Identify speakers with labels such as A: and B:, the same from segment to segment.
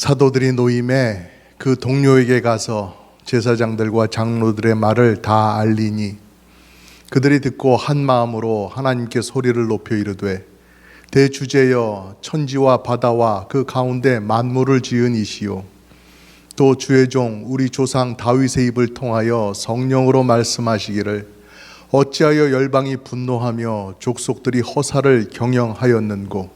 A: 사도들이 노임에 그 동료에게 가서 제사장들과 장로들의 말을 다 알리니 그들이 듣고 한 마음으로 하나님께 소리를 높여 이르되 대주제여 천지와 바다와 그 가운데 만물을 지은 이시요 또 주의 종 우리 조상 다윗의 입을 통하여 성령으로 말씀하시기를 어찌하여 열방이 분노하며 족속들이 허사를 경영하였는고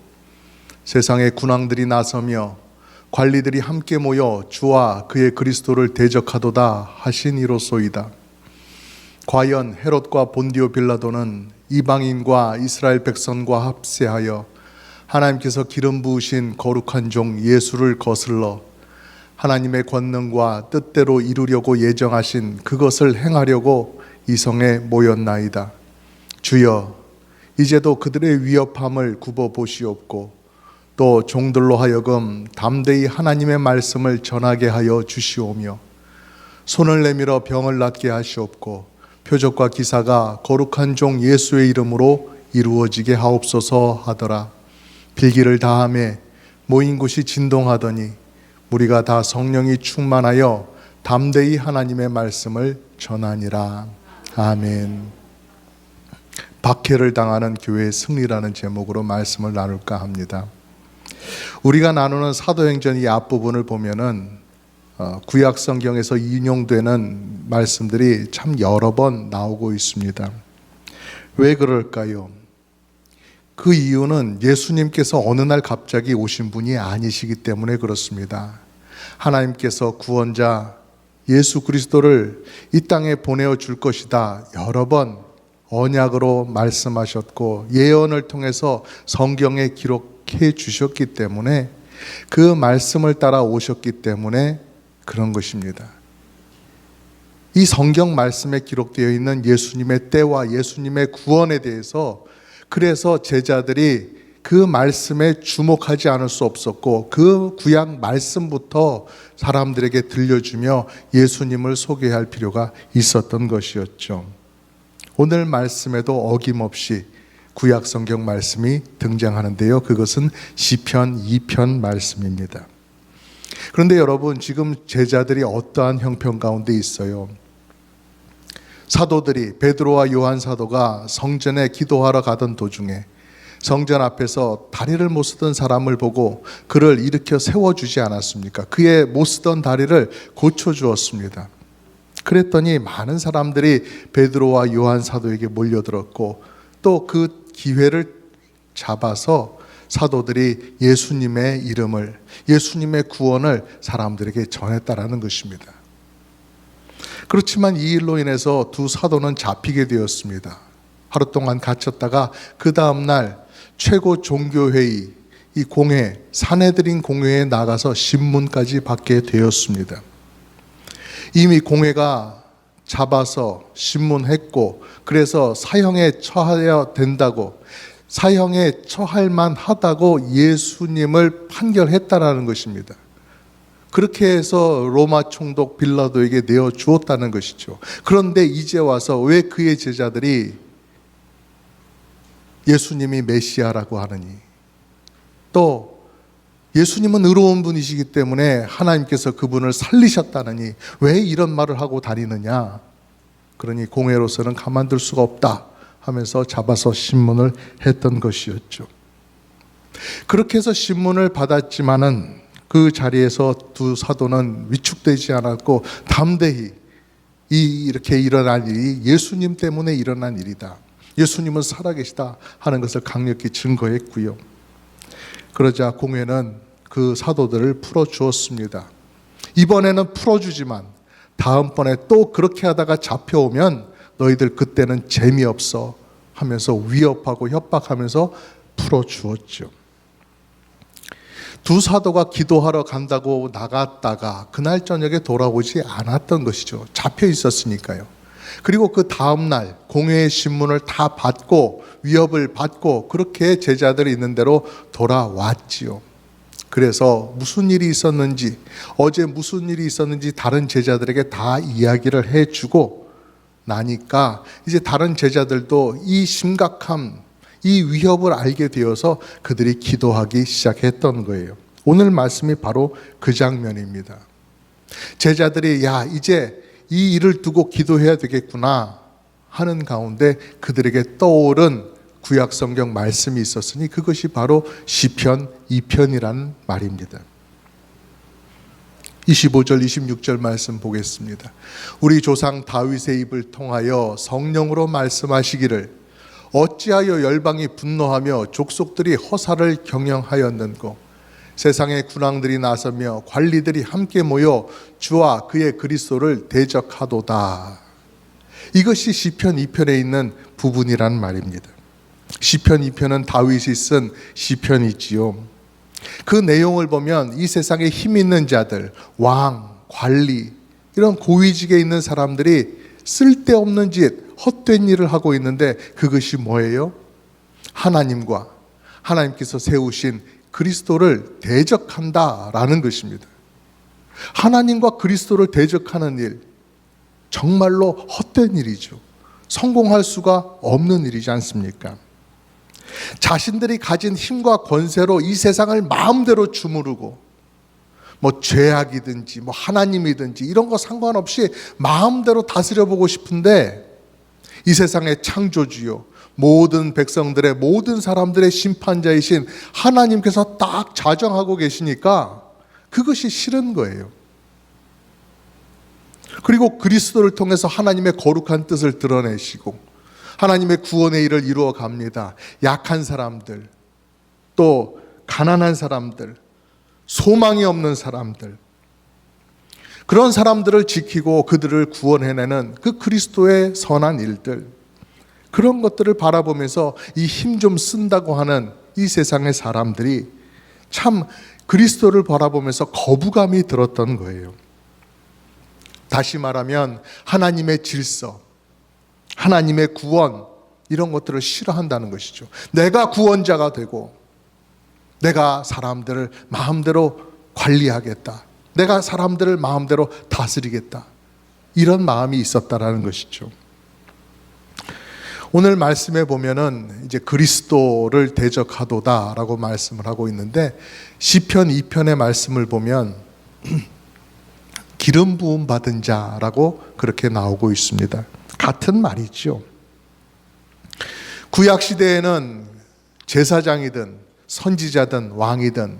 A: 세상의 군왕들이 나서며 관리들이 함께 모여 주와 그의 그리스도를 대적하도다 하시니로소이다. 과연 헤롯과 본디오 빌라도는 이방인과 이스라엘 백성과 합세하여 하나님께서 기름 부으신 거룩한 종 예수를 거슬러 하나님의 권능과 뜻대로 이루려고 예정하신 그것을 행하려고 이 성에 모였나이다. 주여, 이제도 그들의 위협함을 굽어 보시옵고 또 종들로 하여금 담대히 하나님의 말씀을 전하게 하여 주시오며 손을 내밀어 병을 낫게 하시옵고 표적과 기사가 거룩한 종 예수의 이름으로 이루어지게 하옵소서 하더라. 빌기를 다하매 모인 곳이 진동하더니 우리가 다 성령이 충만하여 담대히 하나님의 말씀을 전하니라. 아멘. 박해를 당하는 교회의 승리라는 제목으로 말씀을 나눌까 합니다. 우리가 나누는 사도행전 이 앞부분을 보면은 구약 성경에서 인용되는 말씀들이 참 여러 번 나오고 있습니다. 왜 그럴까요? 그 이유는 예수님께서 어느 날 갑자기 오신 분이 아니시기 때문에 그렇습니다. 하나님께서 구원자 예수 그리스도를 이 땅에 보내어 줄 것이다 여러 번 언약으로 말씀하셨고 예언을 통해서 성경에 기록해 주셨기 때문에 그 말씀을 따라 오셨기 때문에 그런 것입니다. 이 성경 말씀에 기록되어 있는 예수님의 때와 예수님의 구원에 대해서 그래서 제자들이 그 말씀에 주목하지 않을 수 없었고 그 구약 말씀부터 사람들에게 들려주며 예수님을 소개할 필요가 있었던 것이었죠. 오늘 말씀에도 어김없이 구약 성경 말씀이 등장하는데요. 그것은 시편 2편 말씀입니다. 그런데 여러분, 지금 제자들이 어떠한 형편 가운데 있어요? 사도들이 베드로와 요한 사도가 성전에 기도하러 가던 도중에 성전 앞에서 다리를 못 쓰던 사람을 보고 그를 일으켜 세워주지 않았습니까? 그의 못 쓰던 다리를 고쳐주었습니다. 그랬더니 많은 사람들이 베드로와 요한 사도에게 몰려들었고 또 그 기회를 잡아서 사도들이 예수님의 이름을, 예수님의 구원을 사람들에게 전했다라는 것입니다. 그렇지만 이 일로 인해서 두 사도는 잡히게 되었습니다. 하루 동안 갇혔다가 그 다음날 최고 종교회의, 이 공회, 산헤드린 공회에 나가서 신문까지 받게 되었습니다. 이미 공회가 잡아서 신문했고 그래서 사형에 처해야 된다고, 사형에 처할 만하다고 예수님을 판결했다라는 것입니다. 그렇게 해서 로마 총독 빌라도에게 내어주었다는 것이죠. 그런데 이제 와서 왜 그의 제자들이 예수님이 메시아라고 하느니, 또 예수님은 의로운 분이시기 때문에 하나님께서 그분을 살리셨다느니 왜 이런 말을 하고 다니느냐? 그러니 공회로서는 가만둘 수가 없다 하면서 잡아서 신문을 했던 것이었죠. 그렇게 해서 신문을 받았지만은 그 자리에서 두 사도는 위축되지 않았고 담대히 이렇게 일어난 일이 예수님 때문에 일어난 일이다, 예수님은 살아계시다 하는 것을 강력히 증거했고요. 그러자 공회는 그 사도들을 풀어주었습니다. 이번에는 풀어주지만 다음번에 또 그렇게 하다가 잡혀오면 너희들 그때는 재미없어 하면서 위협하고 협박하면서 풀어주었죠. 두 사도가 기도하러 간다고 나갔다가 그날 저녁에 돌아오지 않았던 것이죠. 잡혀 있었으니까요. 그리고 그 다음날 공회의 신문을 다 받고 위협을 받고 그렇게 제자들이 있는 대로 돌아왔지요. 그래서 무슨 일이 있었는지, 어제 무슨 일이 있었는지 다른 제자들에게 다 이야기를 해주고 나니까 이제 다른 제자들도 이 심각함, 이 위협을 알게 되어서 그들이 기도하기 시작했던 거예요. 오늘 말씀이 바로 그 장면입니다. 제자들이 야, 이제 이 일을 두고 기도해야 되겠구나 하는 가운데 그들에게 떠오른 구약 성경 말씀이 있었으니 그것이 바로 시편 2편이라는 말입니다. 25절 26절 말씀 보겠습니다. 우리 조상 다윗의 입을 통하여 성령으로 말씀하시기를 어찌하여 열방이 분노하며 족속들이 허사를 경영하였는고 세상의 군왕들이 나서며 관리들이 함께 모여 주와 그의 그리스도를 대적하도다. 이것이 시편 2편에 있는 부분이란 말입니다. 시편 2편은 다윗이 쓴 시편이지요. 그 내용을 보면 이 세상에 힘 있는 자들, 왕, 관리, 이런 고위직에 있는 사람들이 쓸데없는 짓, 헛된 일을 하고 있는데 그것이 뭐예요? 하나님과 하나님께서 세우신 그리스도를 대적한다라는 것입니다. 하나님과 그리스도를 대적하는 일, 정말로 헛된 일이죠. 성공할 수가 없는 일이지 않습니까? 자신들이 가진 힘과 권세로 이 세상을 마음대로 주무르고 뭐 죄악이든지 뭐 하나님이든지 이런 거 상관없이 마음대로 다스려 보고 싶은데 이 세상의 창조주요 모든 백성들의 모든 사람들의 심판자이신 하나님께서 딱 자정하고 계시니까 그것이 싫은 거예요. 그리고 그리스도를 통해서 하나님의 거룩한 뜻을 드러내시고 하나님의 구원의 일을 이루어 갑니다. 약한 사람들, 또 가난한 사람들, 소망이 없는 사람들, 그런 사람들을 지키고 그들을 구원해내는 그 그리스도의 선한 일들, 그런 것들을 바라보면서 이 힘 좀 쓴다고 하는 이 세상의 사람들이 참 그리스도를 바라보면서 거부감이 들었던 거예요. 다시 말하면 하나님의 질서, 하나님의 구원, 이런 것들을 싫어한다는 것이죠. 내가 구원자가 되고 내가 사람들을 마음대로 관리하겠다, 내가 사람들을 마음대로 다스리겠다, 이런 마음이 있었다라는 것이죠. 오늘 말씀에 보면은 이제 그리스도를 대적하도다라고 말씀을 하고 있는데 시편 2편의 말씀을 보면 기름 부음 받은 자라고 그렇게 나오고 있습니다. 같은 말이죠. 구약 시대에는 제사장이든 선지자든 왕이든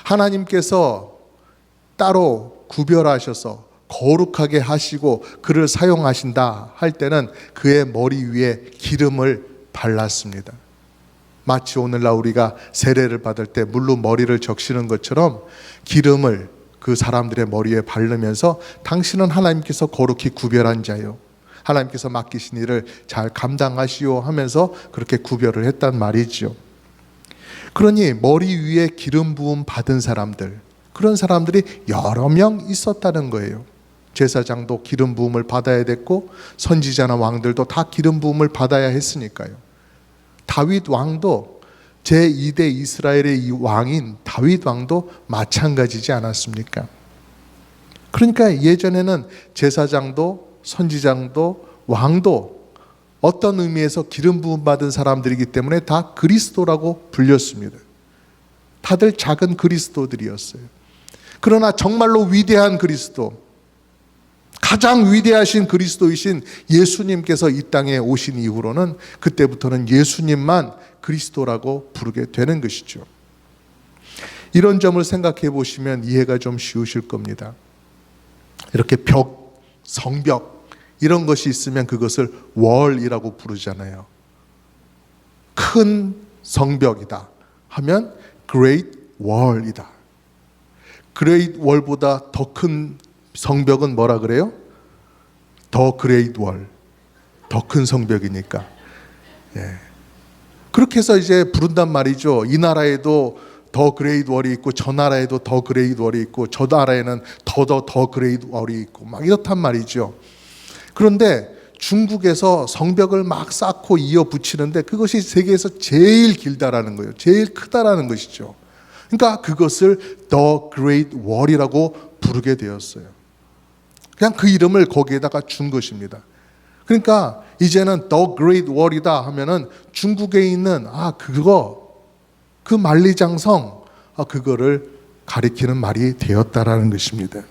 A: 하나님께서 따로 구별하셔서 거룩하게 하시고 그를 사용하신다 할 때는 그의 머리 위에 기름을 발랐습니다. 마치 오늘날 우리가 세례를 받을 때 물로 머리를 적시는 것처럼 기름을 그 사람들의 머리에 바르면서 당신은 하나님께서 거룩히 구별한 자요, 하나님께서 맡기신 일을 잘 감당하시오 하면서 그렇게 구별을 했단 말이죠. 그러니 머리 위에 기름 부음 받은 사람들, 그런 사람들이 여러 명 있었다는 거예요. 제사장도 기름 부음을 받아야 됐고 선지자나 왕들도 다 기름 부음을 받아야 했으니까요. 다윗 왕도 제2대 이스라엘의 이 왕인 다윗 왕도 마찬가지지 않았습니까? 그러니까 예전에는 제사장도 선지장도 왕도 어떤 의미에서 기름 부음 받은 사람들이기 때문에 다 그리스도라고 불렸습니다. 다들 작은 그리스도들이었어요. 그러나 정말로 위대한 그리스도, 가장 위대하신 그리스도이신 예수님께서 이 땅에 오신 이후로는 그때부터는 예수님만 그리스도라고 부르게 되는 것이죠. 이런 점을 생각해 보시면 이해가 좀 쉬우실 겁니다. 이렇게 벽, 성벽 이런 것이 있으면 그것을 월이라고 부르잖아요. 큰 성벽이다 하면 Great Wall이다. Great Wall보다 더 큰 성벽은 뭐라 그래요? 더 Great Wall, 더 큰 성벽이니까. 예. 그렇게 해서 이제 부른단 말이죠. 이 나라에도 더 그레이트 월이 있고 저 나라에도 더 그레이트 월이 있고 저 나라에는 더 그레이트 월이 있고 막 이렇단 말이죠. 그런데 중국에서 성벽을 막 쌓고 이어 붙이는데 그것이 세계에서 제일 길다라는 거예요. 제일 크다라는 것이죠. 그러니까 그것을 더 그레이트 월이라고 부르게 되었어요. 그냥 그 이름을 거기에다가 준 것입니다. 그러니까 이제는 더 그레이트 월이다 하면은 중국에 있는 그 만리장성 그거를 가리키는 말이 되었다라는 것입니다.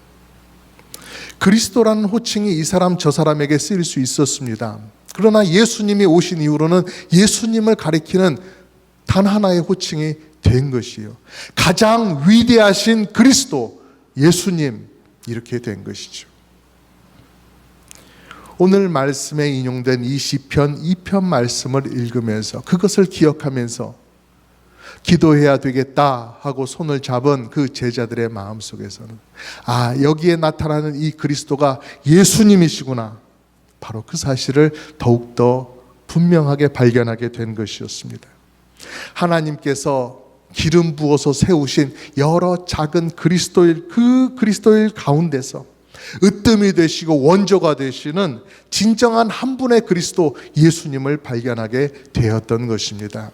A: 그리스도라는 호칭이 이 사람 저 사람에게 쓰일 수 있었습니다. 그러나 예수님이 오신 이후로는 예수님을 가리키는 단 하나의 호칭이 된 것이에요. 가장 위대하신 그리스도, 예수님, 이렇게 된 것이죠. 오늘 말씀에 인용된 이 시편 2편 말씀을 읽으면서 그것을 기억하면서 기도해야 되겠다 하고 손을 잡은 그 제자들의 마음속에서는 여기에 나타나는 이 그리스도가 예수님이시구나, 바로 그 사실을 더욱더 분명하게 발견하게 된 것이었습니다. 하나님께서 기름 부어서 세우신 여러 작은 그리스도일, 그 그리스도일 가운데서 으뜸이 되시고 원조가 되시는 진정한 한 분의 그리스도 예수님을 발견하게 되었던 것입니다.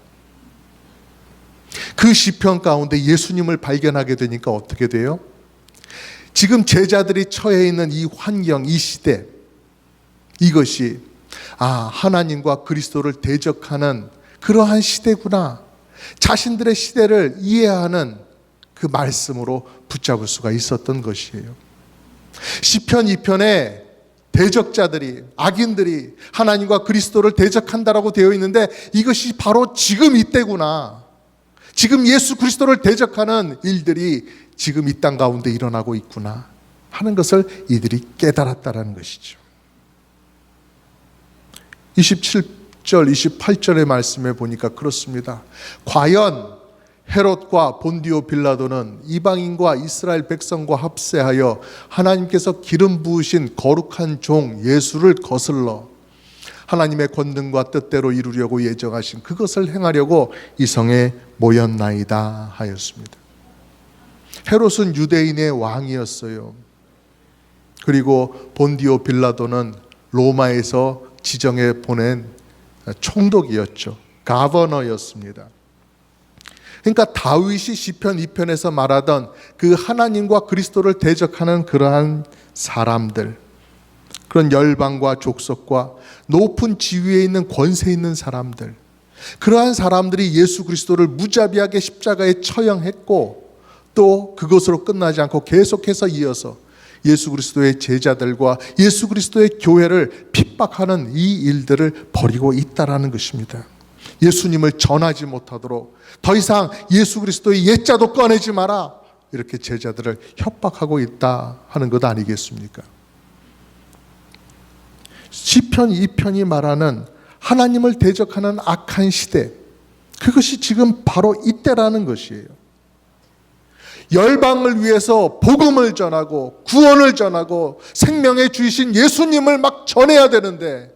A: 그 시편 가운데 예수님을 발견하게 되니까 어떻게 돼요? 지금 제자들이 처해 있는 이 환경, 이 시대, 이것이 하나님과 그리스도를 대적하는 그러한 시대구나, 자신들의 시대를 이해하는 그 말씀으로 붙잡을 수가 있었던 것이에요. 시편 2편에 대적자들이, 악인들이 하나님과 그리스도를 대적한다라고 되어 있는데 이것이 바로 지금 이때구나, 지금 예수 그리스도를 대적하는 일들이 지금 이 땅 가운데 일어나고 있구나 하는 것을 이들이 깨달았다라는 것이죠. 27절, 28절의 말씀에 보니까 그렇습니다. 과연 헤롯과 본디오 빌라도는 이방인과 이스라엘 백성과 합세하여 하나님께서 기름 부으신 거룩한 종 예수를 거슬러 하나님의 권능과 뜻대로 이루려고 예정하신 그것을 행하려고 이 성에 모였나이다 하였습니다. 헤롯은 유대인의 왕이었어요. 그리고 본디오 빌라도는 로마에서 지정해 보낸 총독이었죠. 가버너였습니다. 그러니까 다윗이 시편 2편에서 말하던 그 하나님과 그리스도를 대적하는 그러한 사람들, 그런 열방과 족속과 높은 지위에 있는 권세 있는 사람들, 그러한 사람들이 예수 그리스도를 무자비하게 십자가에 처형했고 또 그것으로 끝나지 않고 계속해서 이어서 예수 그리스도의 제자들과 예수 그리스도의 교회를 핍박하는 이 일들을 벌이고 있다라는 것입니다. 예수님을 전하지 못하도록 더 이상 예수 그리스도의 옛자도 꺼내지 마라, 이렇게 제자들을 협박하고 있다 하는 것 아니겠습니까? 시편 2편이 말하는 하나님을 대적하는 악한 시대, 그것이 지금 바로 이때라는 것이에요. 열방을 위해서 복음을 전하고 구원을 전하고 생명의 주이신 예수님을 막 전해야 되는데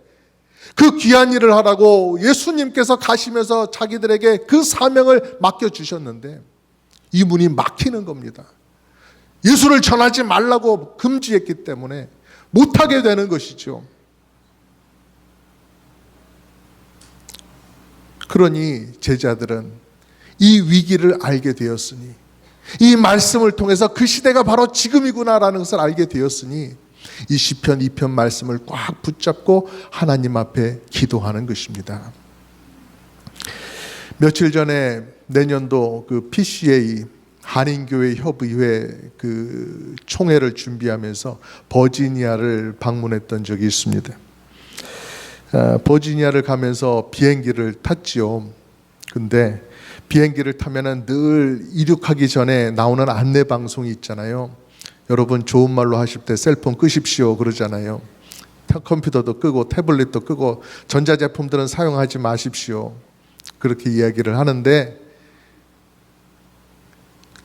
A: 그 귀한 일을 하라고 예수님께서 가시면서 자기들에게 그 사명을 맡겨주셨는데 이 문이 막히는 겁니다. 예수를 전하지 말라고 금지했기 때문에 못하게 되는 것이죠. 그러니 제자들은 이 위기를 알게 되었으니, 이 말씀을 통해서 그 시대가 바로 지금이구나라는 것을 알게 되었으니 이 시편 2편 말씀을 꽉 붙잡고 하나님 앞에 기도하는 것입니다. 며칠 전에 내년도 그 PCA 한인교회 협의회 그 총회를 준비하면서 버지니아를 방문했던 적이 있습니다. 버지니아를 가면서 비행기를 탔지요. 근데 비행기를 타면은 늘 이륙하기 전에 나오는 안내 방송이 있잖아요. 여러분 좋은 말로 하실 때 셀폰 끄십시오 그러잖아요. 컴퓨터도 끄고 태블릿도 끄고 전자제품들은 사용하지 마십시오, 그렇게 이야기를 하는데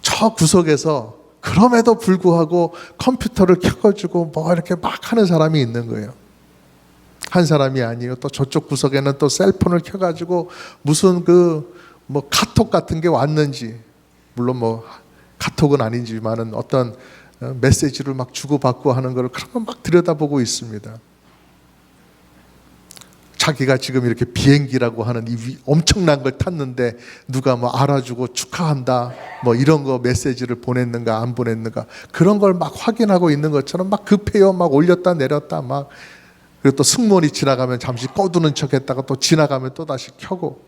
A: 저 구석에서 그럼에도 불구하고 컴퓨터를 켜가지고 뭐 이렇게 막 하는 사람이 있는 거예요. 한 사람이 아니에요. 또 저쪽 구석에는 또 셀폰을 켜가지고 무슨 뭐 카톡 같은 게 왔는지, 물론 뭐 카톡은 아니지만은 어떤 메시지를 막 주고받고 하는 걸 그런 거 막 들여다보고 있습니다. 자기가 지금 이렇게 비행기라고 하는 이 엄청난 걸 탔는데 누가 뭐 알아주고 축하한다 뭐 이런 거 메시지를 보냈는가 안 보냈는가 그런 걸 막 확인하고 있는 것처럼 막 급해요. 막 올렸다 내렸다 막. 그리고 또 승무원이 지나가면 잠시 꺼두는 척 했다가 또 지나가면 또 다시 켜고.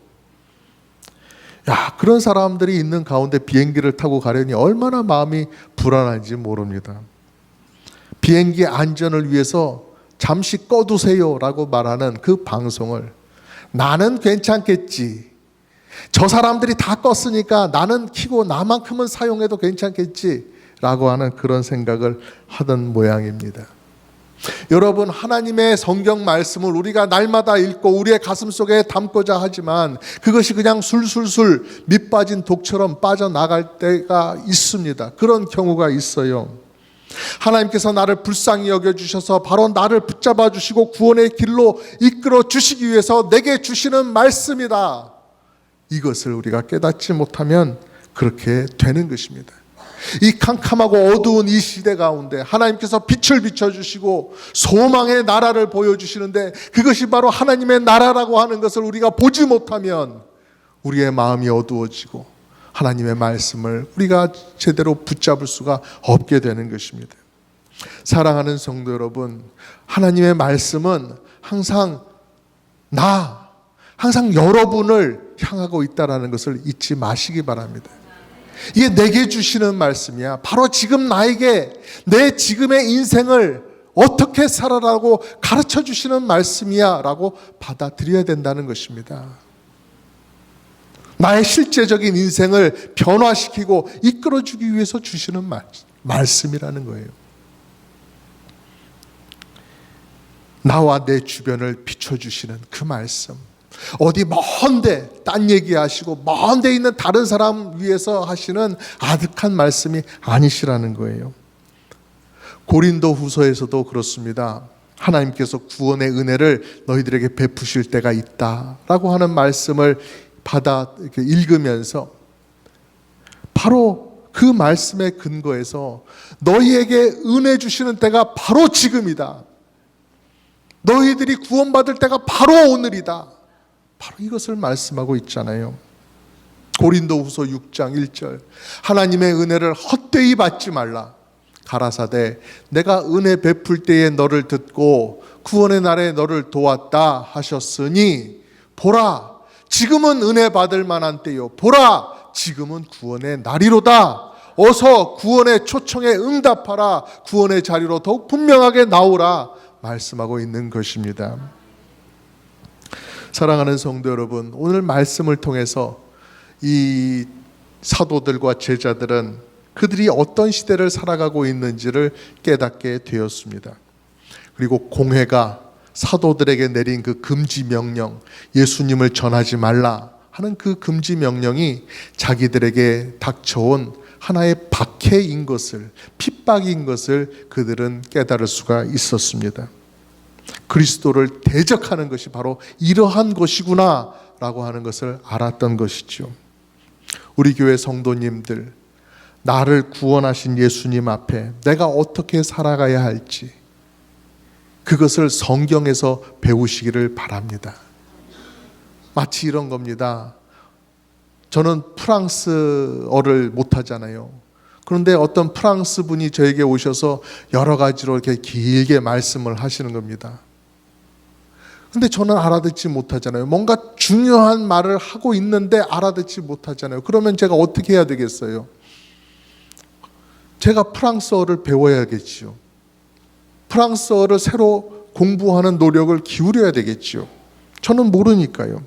A: 야, 그런 사람들이 있는 가운데 비행기를 타고 가려니 얼마나 마음이 불안한지 모릅니다. 비행기 안전을 위해서 잠시 꺼두세요 라고 말하는 그 방송을 나는 괜찮겠지, 저 사람들이 다 껐으니까 나는 켜고 나만큼은 사용해도 괜찮겠지 라고 하는 그런 생각을 하던 모양입니다. 여러분, 하나님의 성경 말씀을 우리가 날마다 읽고 우리의 가슴 속에 담고자 하지만 그것이 그냥 술술술 밑 빠진 독처럼 빠져나갈 때가 있습니다. 그런 경우가 있어요. 하나님께서 나를 불쌍히 여겨주셔서 바로 나를 붙잡아 주시고 구원의 길로 이끌어 주시기 위해서 내게 주시는 말씀이다, 이것을 우리가 깨닫지 못하면 그렇게 되는 것입니다. 이 캄캄하고 어두운 이 시대 가운데 하나님께서 빛을 비춰주시고 소망의 나라를 보여주시는데 그것이 바로 하나님의 나라라고 하는 것을 우리가 보지 못하면 우리의 마음이 어두워지고 하나님의 말씀을 우리가 제대로 붙잡을 수가 없게 되는 것입니다. 사랑하는 성도 여러분, 하나님의 말씀은 항상 항상 여러분을 향하고 있다는 것을 잊지 마시기 바랍니다. 이게 내게 주시는 말씀이야. 바로 지금 나에게 내 지금의 인생을 어떻게 살아라고 가르쳐 주시는 말씀이야 라고 받아들여야 된다는 것입니다. 나의 실제적인 인생을 변화시키고 이끌어주기 위해서 주시는 말씀이라는 거예요. 나와 내 주변을 비춰주시는 그 말씀, 어디 먼데 딴 얘기하시고 먼데 있는 다른 사람 위해서 하시는 아득한 말씀이 아니시라는 거예요. 고린도 후서에서도 그렇습니다. 하나님께서 구원의 은혜를 너희들에게 베푸실 때가 있다라고 하는 말씀을 받아 이렇게 읽으면서 바로 그 말씀의 근거에서 너희에게 은혜 주시는 때가 바로 지금이다, 너희들이 구원받을 때가 바로 오늘이다, 바로 이것을 말씀하고 있잖아요. 고린도 후서 6장 1절, 하나님의 은혜를 헛되이 받지 말라. 가라사대 내가 은혜 베풀 때에 너를 듣고 구원의 날에 너를 도왔다 하셨으니 보라 지금은 은혜 받을 만한 때요, 보라 지금은 구원의 날이로다. 어서 구원의 초청에 응답하라. 구원의 자리로 더욱 분명하게 나오라 말씀하고 있는 것입니다. 사랑하는 성도 여러분, 오늘 말씀을 통해서 이 사도들과 제자들은 그들이 어떤 시대를 살아가고 있는지를 깨닫게 되었습니다. 그리고 공회가 사도들에게 내린 그 금지 명령, 예수님을 전하지 말라 하는 그 금지 명령이 자기들에게 닥쳐온 하나의 박해인 것을, 핍박인 것을 그들은 깨달을 수가 있었습니다. 그리스도를 대적하는 것이 바로 이러한 것이구나 라고 하는 것을 알았던 것이죠. 우리 교회 성도님들, 나를 구원하신 예수님 앞에 내가 어떻게 살아가야 할지 그것을 성경에서 배우시기를 바랍니다. 마치 이런 겁니다. 저는 프랑스어를 못하잖아요. 그런데 어떤 프랑스 분이 저에게 오셔서 여러 가지로 이렇게 길게 말씀을 하시는 겁니다. 근데 저는 알아듣지 못하잖아요. 뭔가 중요한 말을 하고 있는데 알아듣지 못하잖아요. 그러면 제가 어떻게 해야 되겠어요? 제가 프랑스어를 배워야겠지요. 프랑스어를 새로 공부하는 노력을 기울여야 되겠지요. 저는 모르니까요.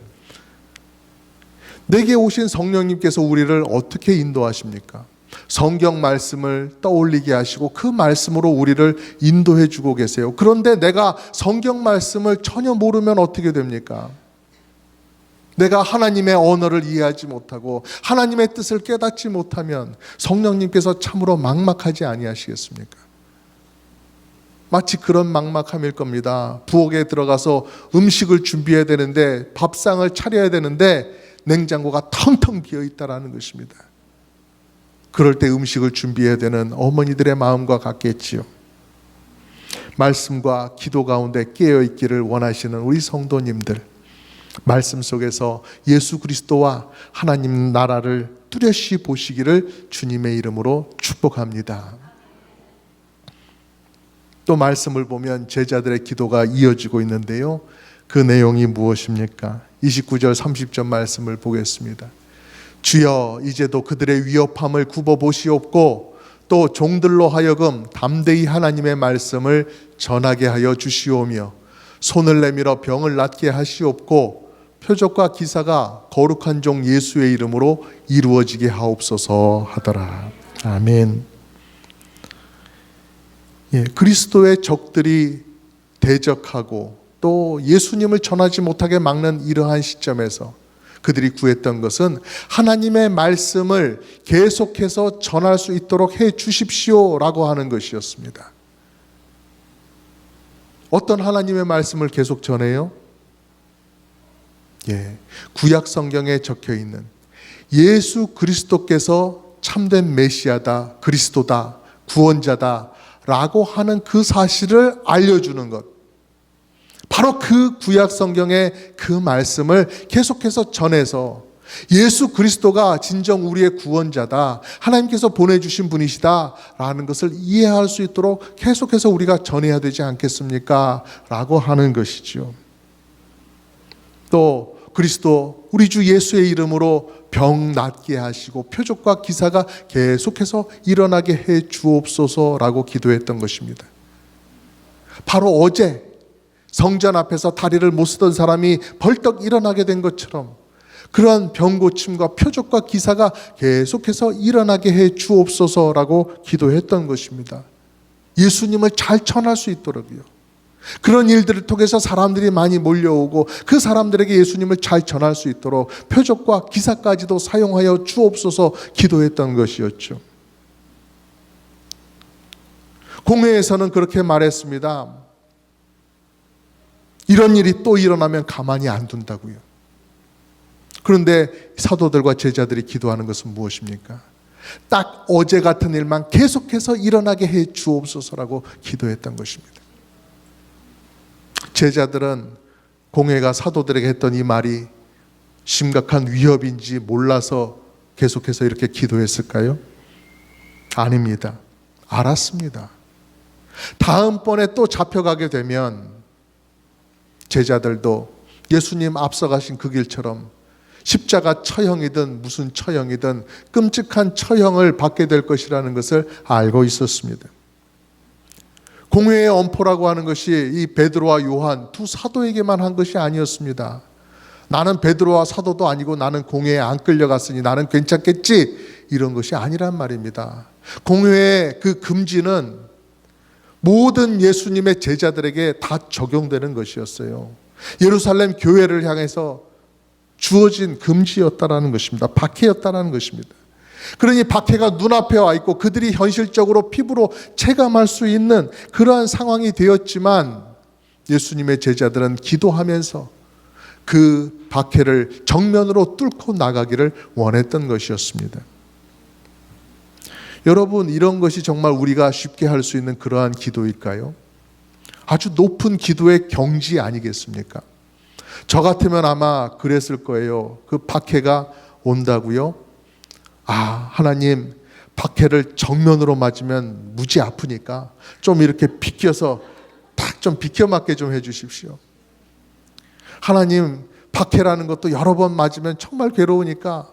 A: 내게 오신 성령님께서 우리를 어떻게 인도하십니까? 성경 말씀을 떠올리게 하시고 그 말씀으로 우리를 인도해 주고 계세요. 그런데 내가 성경 말씀을 전혀 모르면 어떻게 됩니까? 내가 하나님의 언어를 이해하지 못하고 하나님의 뜻을 깨닫지 못하면 성령님께서 참으로 막막하지 아니하시겠습니까? 마치 그런 막막함일 겁니다. 부엌에 들어가서 음식을 준비해야 되는데, 밥상을 차려야 되는데 냉장고가 텅텅 비어 있다라는 것입니다. 그럴 때 음식을 준비해야 되는 어머니들의 마음과 같겠지요. 말씀과 기도 가운데 깨어 있기를 원하시는 우리 성도님들, 말씀 속에서 예수 그리스도와 하나님 나라를 뚜렷이 보시기를 주님의 이름으로 축복합니다. 또 말씀을 보면 제자들의 기도가 이어지고 있는데요. 그 내용이 무엇입니까? 29절 30절 말씀을 보겠습니다. 주여 이제도 그들의 위협함을 굽어보시옵고 또 종들로 하여금 담대히 하나님의 말씀을 전하게 하여 주시오며 손을 내밀어 병을 낫게 하시옵고 표적과 기사가 거룩한 종 예수의 이름으로 이루어지게 하옵소서 하더라. 아멘. 그리스도의 적들이 대적하고 또 예수님을 전하지 못하게 막는 이러한 시점에서 그들이 구했던 것은 하나님의 말씀을 계속해서 전할 수 있도록 해 주십시오라고 하는 것이었습니다. 어떤 하나님의 말씀을 계속 전해요? 구약 성경에 적혀 있는 예수 그리스도께서 참된 메시아다, 그리스도다, 구원자다 라고 하는 그 사실을 알려주는 것. 바로 그 구약 성경의 그 말씀을 계속해서 전해서 예수 그리스도가 진정 우리의 구원자다, 하나님께서 보내주신 분이시다 라는 것을 이해할 수 있도록 계속해서 우리가 전해야 되지 않겠습니까? 라고 하는 것이죠. 또 그리스도 우리 주 예수의 이름으로 병 낫게 하시고 표적과 기사가 계속해서 일어나게 해 주옵소서라고 기도했던 것입니다. 바로 어제 성전 앞에서 다리를 못 쓰던 사람이 벌떡 일어나게 된 것처럼 그러한 병 고침과 표적과 기사가 계속해서 일어나게 해 주옵소서라고 기도했던 것입니다. 예수님을 잘 전할 수 있도록요. 그런 일들을 통해서 사람들이 많이 몰려오고 그 사람들에게 예수님을 잘 전할 수 있도록 표적과 기사까지도 사용하여 주옵소서 기도했던 것이었죠. 공회에서는 그렇게 말했습니다. 이런 일이 또 일어나면 가만히 안 둔다고요. 그런데 사도들과 제자들이 기도하는 것은 무엇입니까? 딱 어제 같은 일만 계속해서 일어나게 해 주옵소서라고 기도했던 것입니다. 제자들은 공회가 사도들에게 했던 이 말이 심각한 위협인지 몰라서 계속해서 이렇게 기도했을까요? 아닙니다. 알았습니다. 다음번에 또 잡혀가게 되면 제자들도 예수님 앞서가신 그 길처럼 십자가 처형이든 무슨 처형이든 끔찍한 처형을 받게 될 것이라는 것을 알고 있었습니다. 공회의 엄포라고 하는 것이 이 베드로와 요한 두 사도에게만 한 것이 아니었습니다. 나는 베드로와 사도도 아니고 나는 공회에 안 끌려갔으니 나는 괜찮겠지, 이런 것이 아니란 말입니다. 공회의 그 금지는 모든 예수님의 제자들에게 다 적용되는 것이었어요. 예루살렘 교회를 향해서 주어진 금지였다라는 것입니다. 박해였다라는 것입니다. 그러니 박해가 눈앞에 와 있고 그들이 현실적으로 피부로 체감할 수 있는 그러한 상황이 되었지만 예수님의 제자들은 기도하면서 그 박해를 정면으로 뚫고 나가기를 원했던 것이었습니다. 여러분, 이런 것이 정말 우리가 쉽게 할 수 있는 그러한 기도일까요? 아주 높은 기도의 경지 아니겠습니까? 저 같으면 아마 그랬을 거예요. 그 박해가 온다고요? 하나님, 박해를 정면으로 맞으면 무지 아프니까 좀 이렇게 비껴서 딱 좀 비켜 맞게 좀 해주십시오. 하나님, 박해라는 것도 여러 번 맞으면 정말 괴로우니까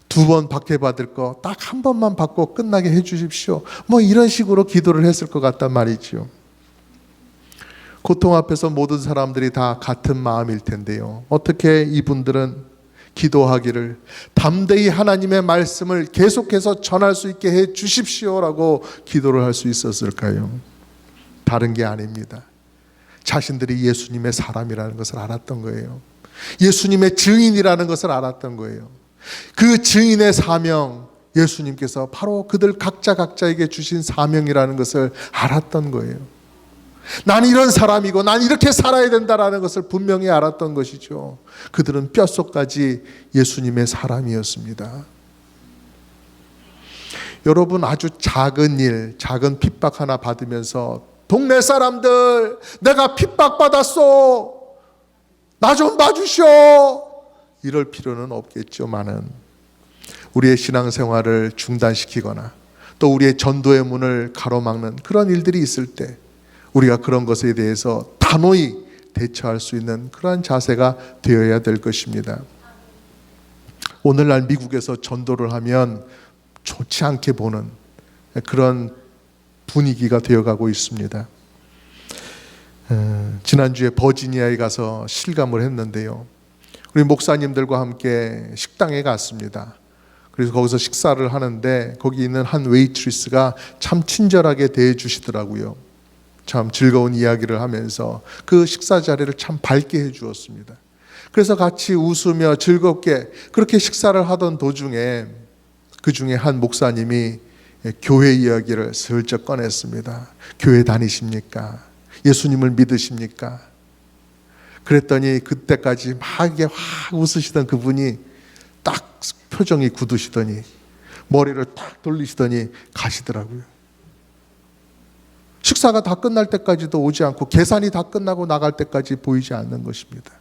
A: 2번 박해 받을 거 딱 한 번만 받고 끝나게 해주십시오. 이런 식으로 기도를 했을 것 같단 말이죠. 고통 앞에서 모든 사람들이 다 같은 마음일 텐데요. 어떻게 이분들은 기도하기를 담대히 하나님의 말씀을 계속해서 전할 수 있게 해 주십시오라고 기도를 할 수 있었을까요? 다른 게 아닙니다. 자신들이 예수님의 사람이라는 것을 알았던 거예요. 예수님의 증인이라는 것을 알았던 거예요. 그 증인의 사명, 예수님께서 바로 그들 각자에게 주신 사명이라는 것을 알았던 거예요. 난 이런 사람이고 난 이렇게 살아야 된다라는 것을 분명히 알았던 것이죠. 그들은 뼛속까지 예수님의 사람이었습니다. 여러분, 아주 작은 일, 작은 핍박 하나 받으면서 동네 사람들, 내가 핍박받았어, 나 좀 봐주시오, 이럴 필요는 없겠지만은 우리의 신앙생활을 중단시키거나 또 우리의 전도의 문을 가로막는 그런 일들이 있을 때 우리가 그런 것에 대해서 단호히 대처할 수 있는 그러한 자세가 되어야 될 것입니다. 오늘날 미국에서 전도를 하면 좋지 않게 보는 그런 분위기가 되어가고 있습니다. 지난주에 버지니아에 가서 실감을 했는데요. 우리 목사님들과 함께 식당에 갔습니다. 그래서 거기서 식사를 하는데 거기 있는 한 웨이트리스가 참 친절하게 대해주시더라고요. 참 즐거운 이야기를 하면서 그 식사 자리를 참 밝게 해주었습니다. 그래서 같이 웃으며 즐겁게 그렇게 식사를 하던 도중에 그 중에 한 목사님이 교회 이야기를 슬쩍 꺼냈습니다. 교회 다니십니까? 예수님을 믿으십니까? 그랬더니 그때까지 막 이게 확 웃으시던 그분이 딱 표정이 굳으시더니 머리를 탁 돌리시더니 가시더라고요. 식사가 다 끝날 때까지도 오지 않고 계산이 다 끝나고 나갈 때까지 보이지 않는 것입니다.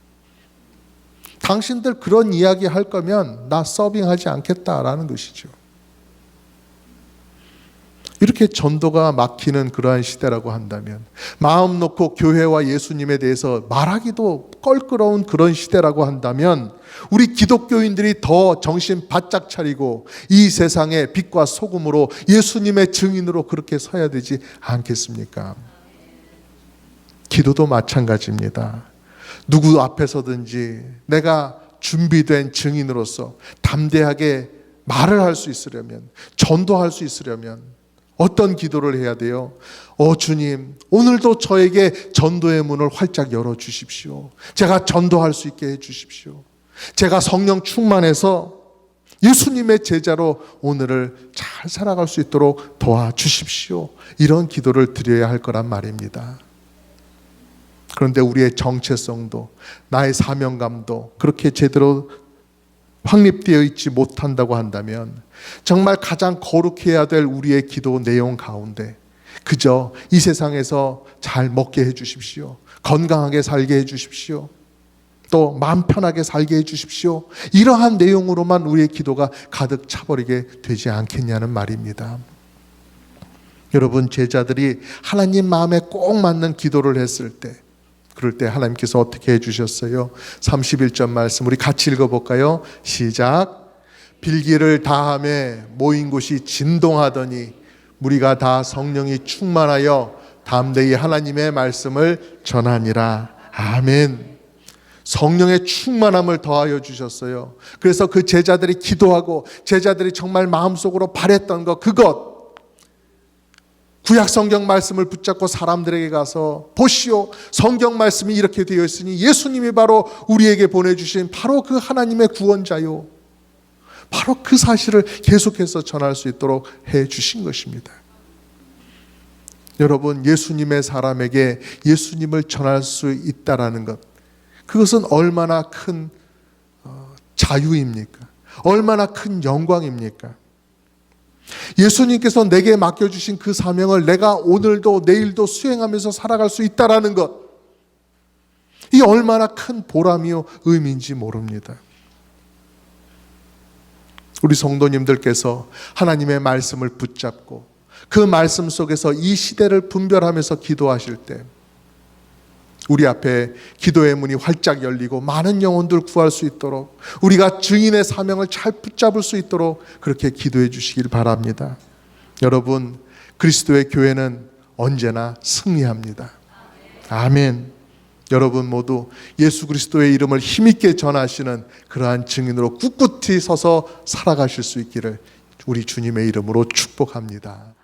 A: 당신들 그런 이야기 할 거면 나 서빙하지 않겠다라는 것이죠. 이렇게 전도가 막히는 그러한 시대라고 한다면, 마음 놓고 교회와 예수님에 대해서 말하기도 껄끄러운 그런 시대라고 한다면, 우리 기독교인들이 더 정신 바짝 차리고 이 세상의 빛과 소금으로 예수님의 증인으로 그렇게 서야 되지 않겠습니까? 기도도 마찬가지입니다. 누구 앞에서든지 내가 준비된 증인으로서 담대하게 말을 할 수 있으려면, 전도할 수 있으려면 어떤 기도를 해야 돼요? 주님, 오늘도 저에게 전도의 문을 활짝 열어주십시오. 제가 전도할 수 있게 해주십시오. 제가 성령 충만해서 예수님의 제자로 오늘을 잘 살아갈 수 있도록 도와주십시오. 이런 기도를 드려야 할 거란 말입니다. 그런데 우리의 정체성도 나의 사명감도 그렇게 제대로 확립되어 있지 못한다고 한다면, 정말 가장 거룩해야 될 우리의 기도 내용 가운데 그저 이 세상에서 잘 먹게 해주십시오, 건강하게 살게 해주십시오, 또 마음 편하게 살게 해주십시오, 이러한 내용으로만 우리의 기도가 가득 차버리게 되지 않겠냐는 말입니다. 여러분, 제자들이 하나님 마음에 꼭 맞는 기도를 했을 때, 그럴 때 하나님께서 어떻게 해주셨어요? 31절 말씀 우리 같이 읽어볼까요? 시작. 빌기를 다함에 모인 곳이 진동하더니 무리가 다 성령이 충만하여 담대히 하나님의 말씀을 전하니라. 아멘. 성령의 충만함을 더하여 주셨어요. 그래서 그 제자들이 기도하고 제자들이 정말 마음속으로 바랬던 것, 그것 구약 성경 말씀을 붙잡고 사람들에게 가서 보시오, 성경 말씀이 이렇게 되어 있으니 예수님이 바로 우리에게 보내주신 바로 그 하나님의 구원자요, 바로 그 사실을 계속해서 전할 수 있도록 해주신 것입니다. 여러분, 예수님의 사람에게 예수님을 전할 수 있다라는 것, 그것은 얼마나 큰 자유입니까? 얼마나 큰 영광입니까? 예수님께서 내게 맡겨주신 그 사명을 내가 오늘도 내일도 수행하면서 살아갈 수 있다라는 것, 이 얼마나 큰 보람이요 의미인지 모릅니다. 우리 성도님들께서 하나님의 말씀을 붙잡고 그 말씀 속에서 이 시대를 분별하면서 기도하실 때 우리 앞에 기도의 문이 활짝 열리고 많은 영혼들 구할 수 있도록, 우리가 증인의 사명을 잘 붙잡을 수 있도록 그렇게 기도해 주시길 바랍니다. 여러분, 그리스도의 교회는 언제나 승리합니다. 아멘. 여러분 모두 예수 그리스도의 이름을 힘있게 전하시는 그러한 증인으로 꿋꿋이 서서 살아가실 수 있기를 우리 주님의 이름으로 축복합니다.